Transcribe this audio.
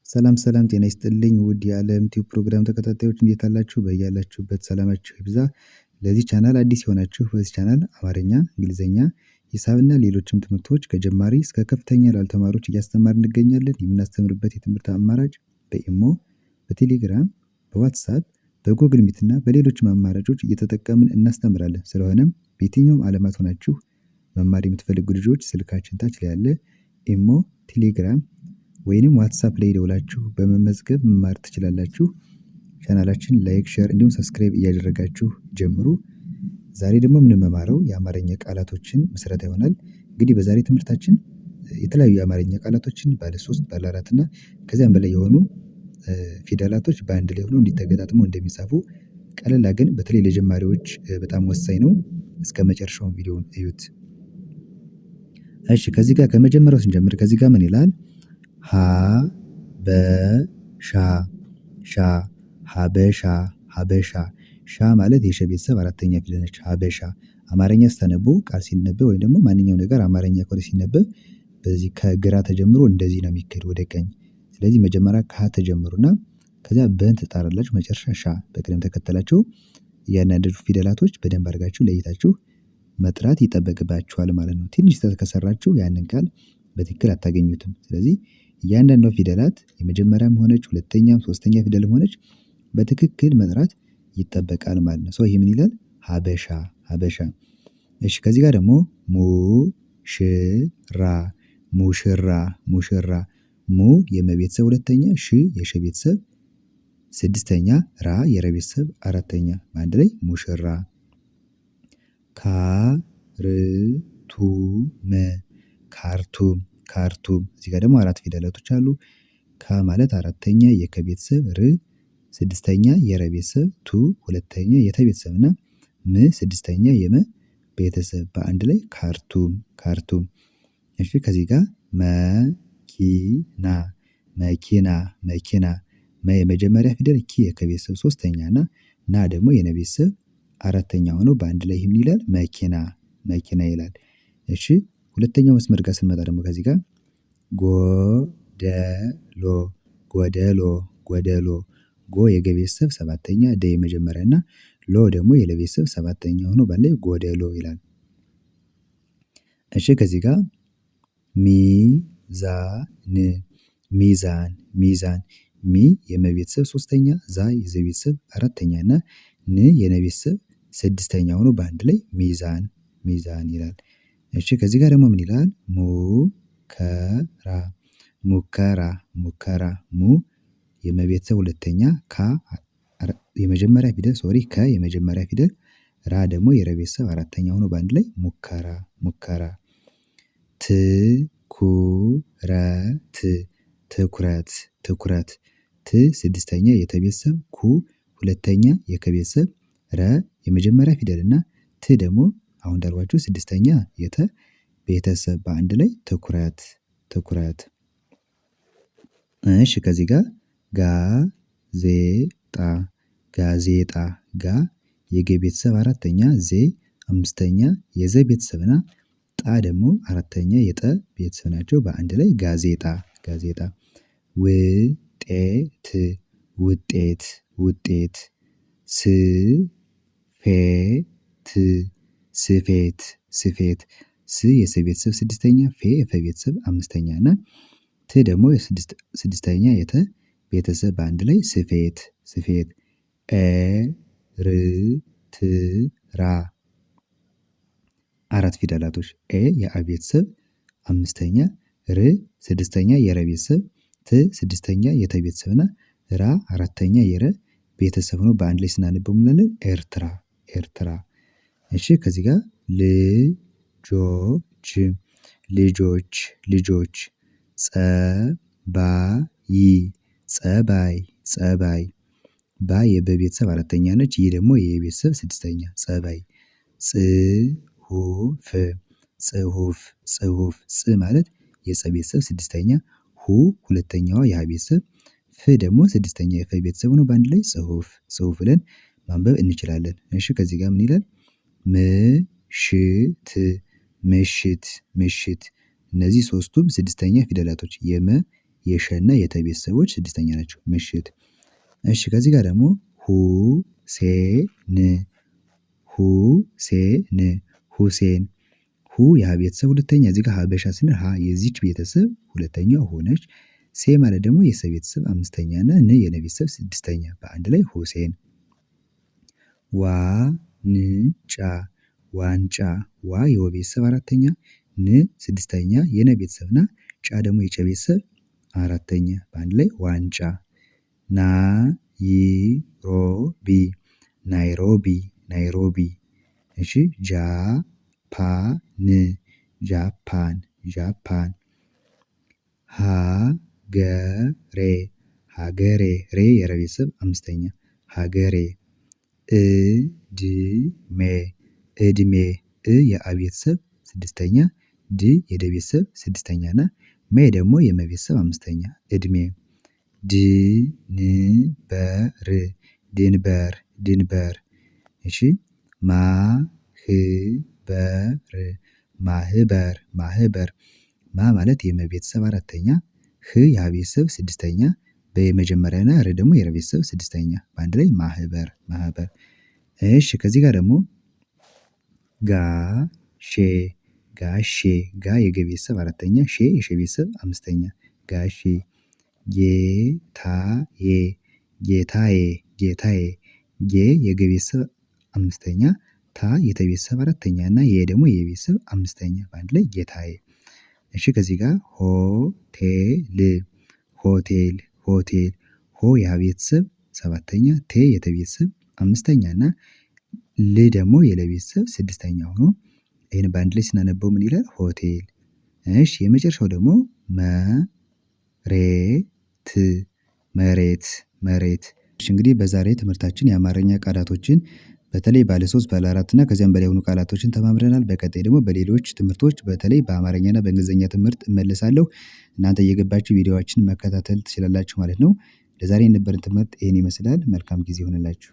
ሰላም ሰላም ጤና ይስጥልኝ ውድ የዓለም ቲዩብ ፕሮግራም ተከታታዮች እንዴት አላችሁ? በያላችሁበት ሰላማችሁ ይብዛ። ለዚህ ቻናል አዲስ የሆናችሁ በዚህ ቻናል አማርኛ፣ እንግሊዘኛ፣ ሂሳብና ሌሎችም ትምህርቶች ከጀማሪ እስከ ከፍተኛ ላሉ ተማሪዎች እያስተማርን እንገኛለን። የምናስተምርበት የትምህርት አማራጭ በኢሞ፣ በቴሌግራም፣ በዋትሳፕ፣ በጎግል ሚት እና በሌሎችም አማራጮች እየተጠቀምን እናስተምራለን። ስለሆነም በየትኛውም ዓለማት ሆናችሁ መማር የምትፈልጉ ልጆች ስልካችን ታች ላይ ያለ ኢሞ፣ ቴሌግራም ወይንም ዋትሳፕ ላይ ደውላችሁ በመመዝገብ መማር ትችላላችሁ። ቻናላችን ላይክ፣ ሼር እንዲሁም ሰብስክራይብ እያደረጋችሁ ጀምሩ። ዛሬ ደግሞ የምንማረው የአማርኛ ቃላቶችን ምስረታ ይሆናል። እንግዲህ በዛሬ ትምህርታችን የተለያዩ የአማርኛ ቃላቶችን ባለ 3 ባለ 4 እና ከዚያም በላይ የሆኑ ፊደላቶች በአንድ ላይ ሆነው እንዴት ተገጣጥመው እንደሚጻፉ ቀለል ግን በተለይ ለጀማሪዎች በጣም ወሳኝ ነው። እስከመጨረሻው ቪዲዮውን እዩት። እሺ ከዚህ ጋር ከመጀመሪያው ስንጀምር ከዚህ ጋር ምን ይላል? ሀበሻ ሻ ሀበሻ ሀበሻ ሻ ማለት የሸ ቤተሰብ አራተኛ ፊደል ነች። ሀበሻ አማርኛ ስታነቡ ቃል ሲነበብ ወይም ደግሞ ማንኛውም ነገር አማርኛ ከሆነ ሲነበብ በዚህ ከግራ ተጀምሮ እንደዚህ ነው የሚካሄድ ወደ ቀኝ። ስለዚህ መጀመሪያ ከሀ ተጀምሩና ከዚያ በን ትጣራላችሁ መጨረሻ ሻ በቅደም ተከተላቸው እያንዳንዱ ፊደላቶች በደንብ አድርጋችሁ ለይታችሁ መጥራት ይጠበቅባችኋል ማለት ነው። ትንሽ ስህተት ከሰራችሁ ያንን ቃል በትክክል አታገኙትም። ስለዚህ እያንዳንዷ ፊደላት የመጀመሪያም ሆነች ሁለተኛም ሶስተኛ ፊደልም ሆነች በትክክል መጥራት ይጠበቃል ማለት ነው። ይሄ ምን ይላል? ሀበሻ ሀበሻ። እሺ ከዚህ ጋር ደግሞ ሙሽራ ሙሽራ ሙሽራ ሙ የመ ቤተሰብ ሁለተኛ፣ ሽ የሸ ቤተሰብ ስድስተኛ፣ ራ የረ ቤተሰብ አራተኛ በአንድ ላይ ሙሽራ። ካርቱም ካርቱም እዚህ ጋር ደግሞ አራት ፊደላቶች አሉ። ካ ማለት አራተኛ የከ ቤተሰብ፣ ር ስድስተኛ የረ ቤተሰብ፣ ቱ ሁለተኛ የተ ቤተሰብ እና ም ስድስተኛ የመ ቤተሰብ በአንድ ላይ ካርቱም ካርቱም። እሺ ከዚህ ጋር መኪና መኪና መኪና መ የመጀመሪያ ፊደል፣ ኪ የከ ቤተሰብ ሶስተኛ እና ና ደግሞ የነ ቤተሰብ አራተኛ ሆኖ በአንድ ላይ ምን ይላል? መኪና መኪና ይላል። እሺ ሁለተኛው መስመር ጋር ስንመጣ ደግሞ ከዚህ ጋር ጎደሎ ጎደሎ ጎደሎ ጎ የገ ቤተሰብ ሰባተኛ፣ ደ የመጀመሪያ እና ሎ ደግሞ የለ ቤተሰብ ሰባተኛ ሆኖ በአንድ ላይ ጎደሎ ይላል። እሺ ከዚህ ጋር ሚዛን ሚዛን ሚዛን ሚ የመ ቤተሰብ ሶስተኛ፣ ዛ የዘ ቤተሰብ አራተኛ እና ን የነ ቤተሰብ ስድስተኛ ሆኖ በአንድ ላይ ሚዛን ሚዛን ይላል። እሺ ከዚህ ጋር ደግሞ ምን ይላል? ሙከራ ሙከራ ሙከራ ሙ የመ ቤተሰብ ሁለተኛ፣ ካ የመጀመሪያ ፊደል ከ የመጀመሪያ ፊደል፣ ራ ደግሞ የረ ቤተሰብ አራተኛ ሆኖ በአንድ ላይ ሙከራ ሙከራ። ትኩረት ትኩረት ትኩረት ት ስድስተኛ የተ ቤተሰብ፣ ኩ ሁለተኛ የከ ቤተሰብ፣ ረ የመጀመሪያ ፊደል እና ት ደግሞ አሁን እንዳልኳችሁ ስድስተኛ የተ ቤተሰብ በአንድ ላይ ትኩረት ትኩረት። እሺ ከዚህ ጋር ጋዜጣ ጋዜጣ ጋ የገ ቤተሰብ አራተኛ፣ ዜ አምስተኛ የዘ ቤተሰብና ጣ ደግሞ አራተኛ የጠ ቤተሰብ ናቸው በአንድ ላይ ጋዜጣ ጋዜጣ። ውጤት ውጤት ውጤት ስፌት ስፌት ስፌት ስ የሰ ቤተሰብ ስድስተኛ፣ ፌ የፈ ቤተሰብ አምስተኛ እና ት ደግሞ ስድስተኛ የተ ቤተሰብ በአንድ ላይ ስፌት ስፌት። ኤርትራ አራት ፊደላቶች ኤ የአ ቤተሰብ አምስተኛ፣ ር ስድስተኛ የረ ቤተሰብ፣ ት ስድስተኛ የተ ቤተሰብ እና ራ አራተኛ የረ ቤተሰብ ሆኖ በአንድ ላይ ስናነበው ምን እንላለን? ኤርትራ ኤርትራ። እሺ ከዚህ ጋር ልጆች ልጆች ልጆች ጸባይ ጸባይ ጸባይ ባ የበ ቤተሰብ አራተኛ ነች። ይህ ደግሞ የቤተሰብ ስድስተኛ ጸባይ። ጽሁፍ ጽሁፍ ጽሁፍ ጽ ማለት የጸ ቤተሰብ ስድስተኛ፣ ሁ ሁለተኛዋ የሀ ቤተሰብ፣ ፍ ደግሞ ስድስተኛ የፈ ቤተሰብ ነው በአንድ ላይ ጽሁፍ ጽሁፍ ብለን ማንበብ እንችላለን። እሺ ከዚህ ጋር ምን ይላል? ምሽት ምሽት ምሽት እነዚህ ሶስቱም ስድስተኛ ፊደላቶች የመ የሸና የተ ቤተሰቦች ስድስተኛ ናቸው። ምሽት። እሺ ከዚህ ጋር ደግሞ ሁሴን ሁሴን ሁሴን ሁ የሀ ቤተሰብ ሁለተኛ እዚህ ጋር ሀበሻ ስንል ሀ የዚች ቤተሰብ ሁለተኛው ሁ ነች። ሴ ማለት ደግሞ የሰ ቤተሰብ አምስተኛ እና ን የነ ቤተሰብ ስድስተኛ በአንድ ላይ ሁሴን። ዋንጫ ዋንጫ ዋ የወ ቤተሰብ አራተኛ ን ስድስተኛ የነ ቤተሰብ እና ጫ ደግሞ የጨ ቤተሰብ አራተኛ በአንድ ላይ ዋንጫ። ናይሮቢ ናይሮቢ ናይሮቢ። እሺ ጃፓን ጃፓን ጃፓን። ሀገሬ ሀገሬ ሬ የረ ቤተሰብ አምስተኛ ሀገሬ። እድሜ እድሜ የአ ቤተሰብ ስድስተኛ ድ የደ ቤተሰብ ስድስተኛ እና ሜ ደግሞ የመ ቤተሰብ አምስተኛ እድሜ። ድንበር ድንበር ድንበር። እሺ ማህበር ማህበር ማህበር ማ ማለት የመ ቤተሰብ አራተኛ ህ የሀ ቤተሰብ ስድስተኛ በመጀመሪያ እና ር ደግሞ የረ ቤተሰብ ስድስተኛ በአንድ ላይ ማህበር ማህበር። እሺ ከዚህ ጋር ደግሞ ጋሼ ጋሼ ጋ የገ ቤተሰብ አራተኛ ሼ የሸ ቤተሰብ አምስተኛ ጋሼ። ጌታዬ ጌታዬ ጌታዬ ጌ የገ ቤተሰብ አምስተኛ ታ የተ ቤተሰብ አራተኛ እና የ ደግሞ የቤተሰብ አምስተኛ በአንድ ላይ ጌታዬ። እሺ ከዚህ ጋር ሆቴል ሆቴል ሆቴል ሆ የሀ ቤተሰብ ሰባተኛ ቴ የተ ቤተሰብ አምስተኛ እና ል ደግሞ የለ ቤተሰብ ስድስተኛ ሆኖ ይሄን በአንድ ላይ ስናነበው ምን ይላል ሆቴል። እሺ የመጨረሻው ደግሞ መሬት መሬት መሬት። እሺ እንግዲህ በዛሬ ትምህርታችን የአማርኛ ቃላቶችን በተለይ ባለ 3 ባለ 4 እና ከዚያም በላይ የሆኑ ቃላቶችን ተማምረናል። በቀጣይ ደግሞ በሌሎች ትምህርቶች በተለይ በአማርኛ እና በእንግሊዘኛ ትምህርት እመለሳለሁ። እናንተ እየገባችሁ ቪዲዮዎችን መከታተል ትችላላችሁ ማለት ነው። ለዛሬ የነበረን ትምህርት ይሄን ይመስላል። መልካም ጊዜ ይሁንላችሁ።